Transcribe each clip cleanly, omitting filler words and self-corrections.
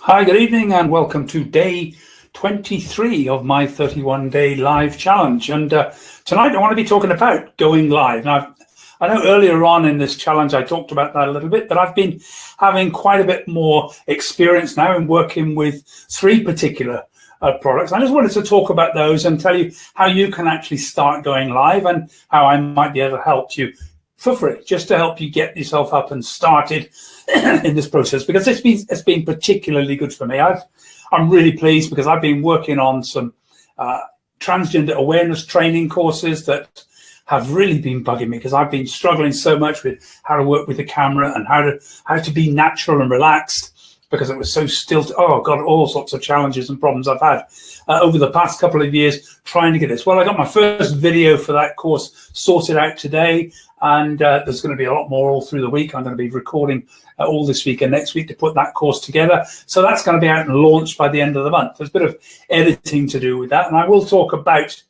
Hi, good evening, and welcome to day 23 of my 31-day live challenge. And tonight I want to be talking about going live. Now, I know earlier on in this challenge I talked about that a little bit, but I've been having quite a bit more experience now in working with three particular products. I just wanted to talk about those and tell you how you can actually start going live and how I might be able to help you for free, just to help you get yourself up and started in this process, because it's been particularly good for me. I'm really pleased because I've been working on some transgender awareness training courses that have really been bugging me, because I've been struggling so much with how to work with the camera and how to be natural and relaxed, because it was so still. Oh God, all sorts of challenges and problems I've had over the past couple of years trying to get this. Well, I got my first video for that course sorted out today, and there's going to be a lot more all through the week. I'm going to be recording all this week and next week to put that course together. So that's going to be out and launched by the end of the month. There's a bit of editing to do with that, and I will talk about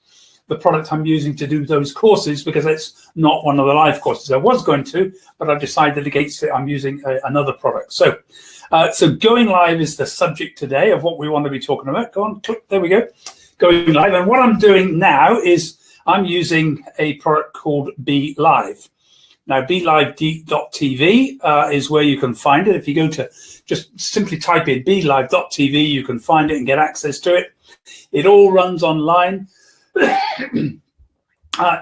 the product I'm using to do those courses, because it's not one of the live courses. I was going to, but I've decided against it. I'm using another product. So going live is the subject today of what we want to be talking about. Go on, click, there we go. Going live. And what I'm doing now is I'm using a product called Be Live. Now, BeLive.tv is where you can find it. If you go to just simply type in BeLive.tv, you can find it and get access to it. It all runs online. You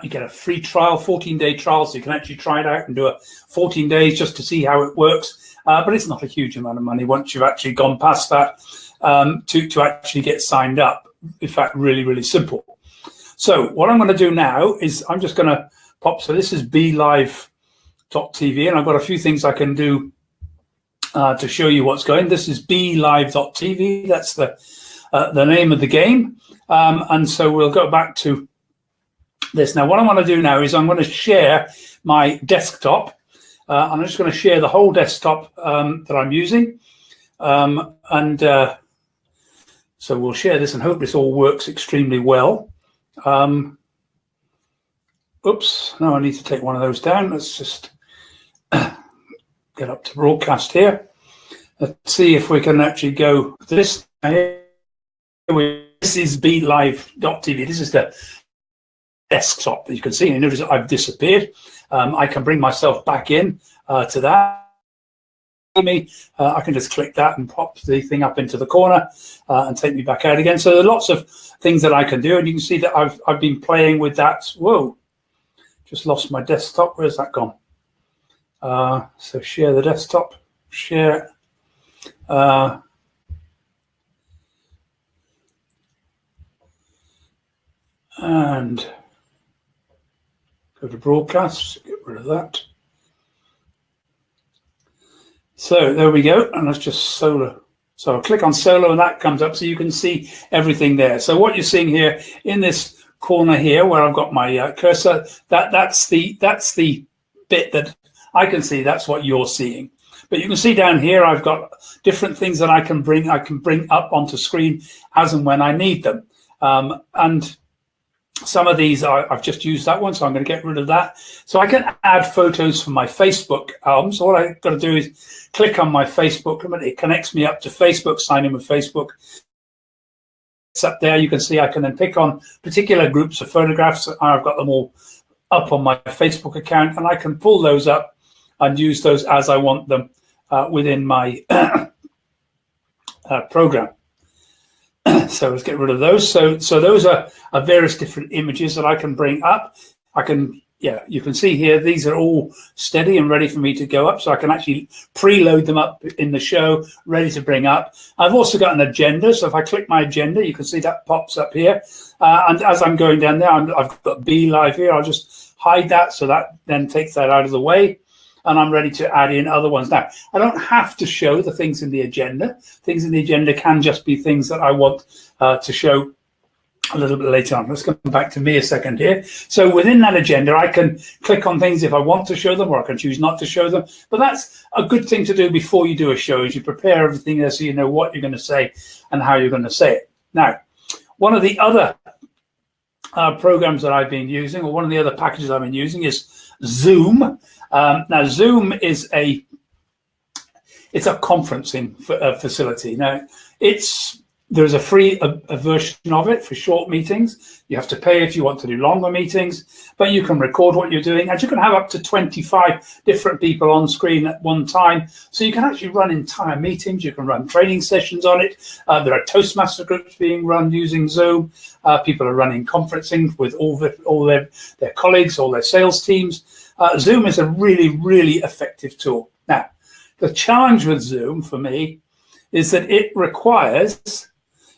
get a free trial, 14-day trial, so you can actually try it out and do a 14 days just to see how it works. But it's not a huge amount of money once you've actually gone past that to actually get signed up. In fact, really, really simple. So what I'm going to do now is I'm just going to pop. So this is BeLive.tv, and I've got a few things I can do to show you what's going. This is BeLive.tv. That's the name of the game. And so we'll go back to this. Now, what I want to do now is I'm going to share my desktop. I'm just going to share the whole desktop that I'm using. So we'll share this and hope this all works extremely well. Oops, no, I need to take one of those down. Let's just get up to broadcast here. Let's see if we can actually go this. This is BeLive.tv. This is the desktop. You can see, and notice I've disappeared. I can bring myself back in to that. I can just click that and pop the thing up into the corner and take me back out again. So there are lots of things that I can do, and you can see that I've been playing with that. Whoa, just lost my desktop. Where's that gone? So share the desktop, share. And go to broadcast, get rid of that. So there we go, and let's just solo. So I'll click on solo and that comes up, so you can see everything there. So what you're seeing here in this corner here where I've got my cursor, that's the bit that I can see. That's what you're seeing. But you can see down here I've got different things that I can bring up onto screen as and when I need them. And some of these I've just used that one, so I'm going to get rid of that. So I can add photos from my Facebook album. So what I've got to do is click on my Facebook. It connects me up to Facebook, sign in with Facebook. It's up there. You can see I can then pick on particular groups of photographs. I've got them all up on my Facebook account, and I can pull those up and use those as I want them within my program. So let's get rid of those. So those are various different images that I can bring up. You can see here, these are all steady and ready for me to go up. So I can actually preload them up in the show, ready to bring up. I've also got an agenda. So if I click my agenda, you can see that pops up here. And as I'm going down there, I've got Be Live here. I'll just hide that, so that then takes that out of the way. And I'm ready to add in other ones. Now, I don't have to show the things in the agenda. Things in the agenda can just be things that I want to show a little bit later on. Let's come back to me a second here. So within that agenda, I can click on things if I want to show them, or I can choose not to show them. But that's a good thing to do before you do a show, is you prepare everything there so you know what you're going to say and how you're going to say it. Now, one of the other programs that I've been using, or one of the other packages I've been using, is Zoom. Now, Zoom is it's a conferencing facility. Now, there's a free version of it for short meetings. You have to pay if you want to do longer meetings, but you can record what you're doing, and you can have up to 25 different people on screen at one time. So you can actually run entire meetings. You can run training sessions on it. There are Toastmaster groups being run using Zoom. People are running conferencing with all their colleagues, all their sales teams. Zoom is a really, really effective tool. Now, the challenge with Zoom for me is that it requires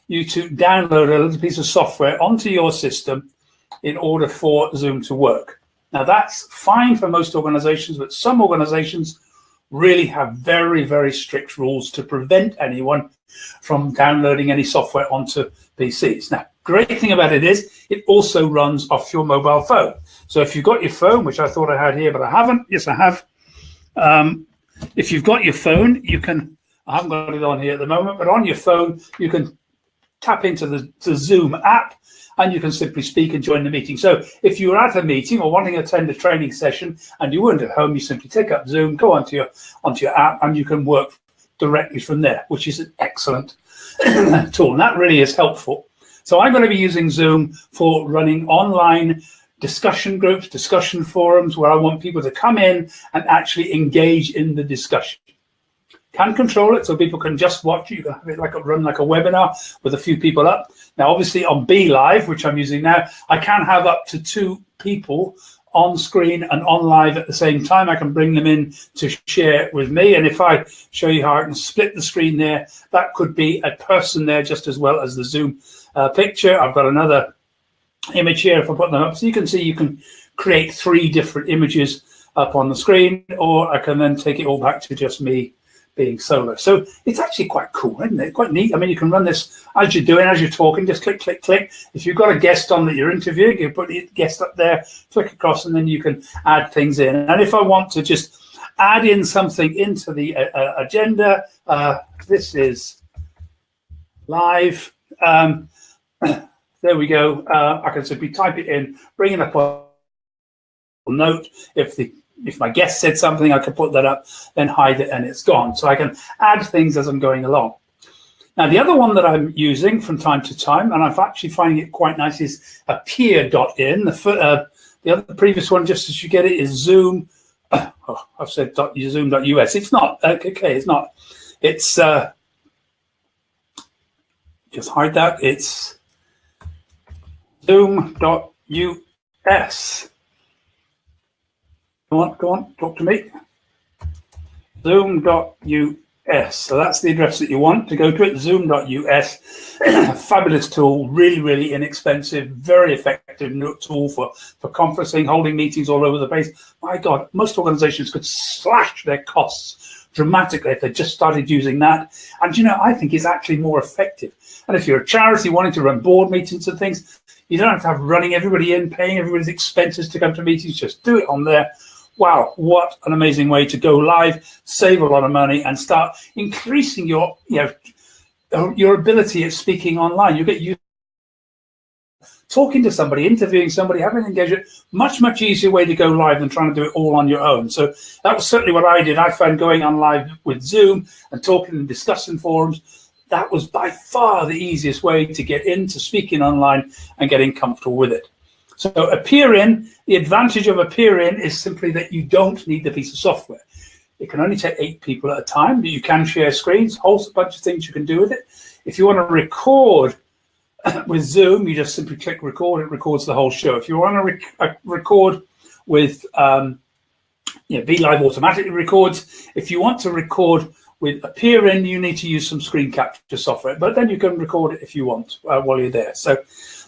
you to download a little piece of software onto your system in order for Zoom to work. Now, that's fine for most organizations, but some organizations really have very, very strict rules to prevent anyone from downloading any software onto PCs. Now, great thing about it is it also runs off your mobile phone. So if you've got your phone, which I thought I had here, but I haven't. Yes, I have. If you've got your phone, you can, I haven't got it on here at the moment, but on your phone, you can tap into the Zoom app and you can simply speak and join the meeting. So if you're at a meeting or wanting to attend a training session and you weren't at home, you simply take up Zoom, go onto your app, and you can work directly from there, which is an excellent tool. And that really is helpful. So I'm going to be using Zoom for running online discussion groups, discussion forums, where I want people to come in and actually engage in the discussion. Can control it so people can just watch it. You can have it run like a webinar with a few people up. Now, obviously on Be Live, which I'm using now, I can have up to 2 people on screen and on live at the same time. I can bring them in to share with me. And if I show you how I can split the screen there, that could be a person there just as well as the Zoom picture. I've got another image here if I put them up. So you can see you can create 3 different images up on the screen, or I can then take it all back to just me being solo. So it's actually quite cool, isn't it? Quite neat. I mean, you can run this as you're talking, just click, click, click. If you've got a guest on that you're interviewing, you put the guest up there, click across, and then you can add things in. And if I want to just add in something into the agenda, this is live. There we go. I can simply type it in, bring it up on note. If my guest said something, I could put that up, then hide it, and it's gone. So I can add things as I'm going along. Now, the other one that I'm using from time to time, and I'm actually finding it quite nice, is appear.in. The other previous one, just as you get it, is Zoom. Oh, I've said zoom.us. It's not. Okay, it's not. It's just hide that. It's zoom.us. Go on, talk to me. Zoom.us. So that's the address that you want to go to it, zoom.us. Fabulous tool, really, really inexpensive, very effective tool for conferencing, holding meetings all over the place. My God, most organizations could slash their costs dramatically if they just started using that. And, I think it's actually more effective. And if you're a charity wanting to run board meetings and things, you don't have to have running everybody in, paying everybody's expenses to come to meetings, just do it on there. Wow, what an amazing way to go live, save a lot of money, and start increasing your ability at speaking online. You get used to talking to somebody, interviewing somebody, having an engagement. Much, much easier way to go live than trying to do it all on your own. So that was certainly what I did. I found going on live with Zoom and talking and discussing forums, that was by far the easiest way to get into speaking online and getting comfortable with it. So Appear In, the advantage of Appear In is simply that you don't need the piece of software. It can only take 8 people at a time, but you can share screens, a whole bunch of things you can do with it. If you want to record with Zoom, you just simply click record, it records the whole show. If you want to record with Be Live automatically records. If you want to record with Appear In, you need to use some screen capture software, but then you can record it if you want while you're there. So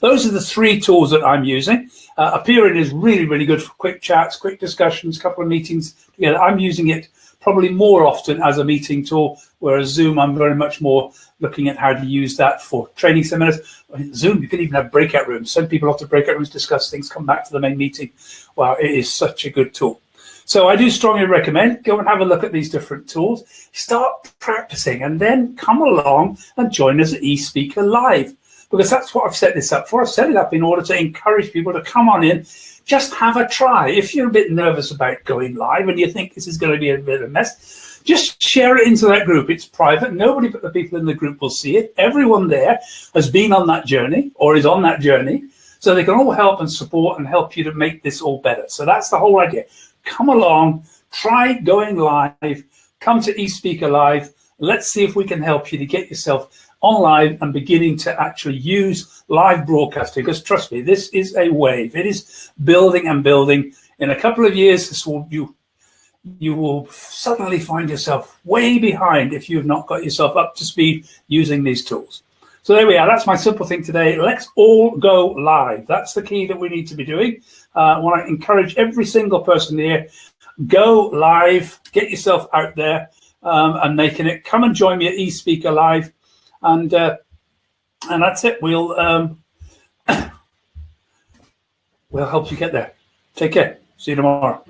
those are the 3 tools that I'm using. Appear In is really, really good for quick chats, quick discussions, couple of meetings together. I'm using it probably more often as a meeting tool, whereas Zoom, I'm very much more looking at how to use that for training seminars. Zoom, you can even have breakout rooms, send people off to breakout rooms, discuss things, come back to the main meeting. Wow, it is such a good tool. So I do strongly recommend go and have a look at these different tools, start practicing, and then come along and join us at eSpeaker Live, because that's what I've set this up for. I've set it up in order to encourage people to come on in, just have a try. If you're a bit nervous about going live and you think this is going to be a bit of a mess, just share it into that group. It's private. Nobody but the people in the group will see it. Everyone there has been on that journey or is on that journey. So they can all help and support and help you to make this all better. So that's the whole idea. Come along, try going live, come to eSpeaker Live. Let's see if we can help you to get yourself on live and beginning to actually use live broadcasting. Because trust me, this is a wave. It is building and building. In a couple of years, you will suddenly find yourself way behind if you've not got yourself up to speed using these tools. So there we are. That's my simple thing today. Let's all go live. That's the key that we need to be doing. I want to encourage every single person here, go live, get yourself out there and making it. Come and join me at eSpeaker Live. And that's it. We'll help you get there. Take care. See you tomorrow.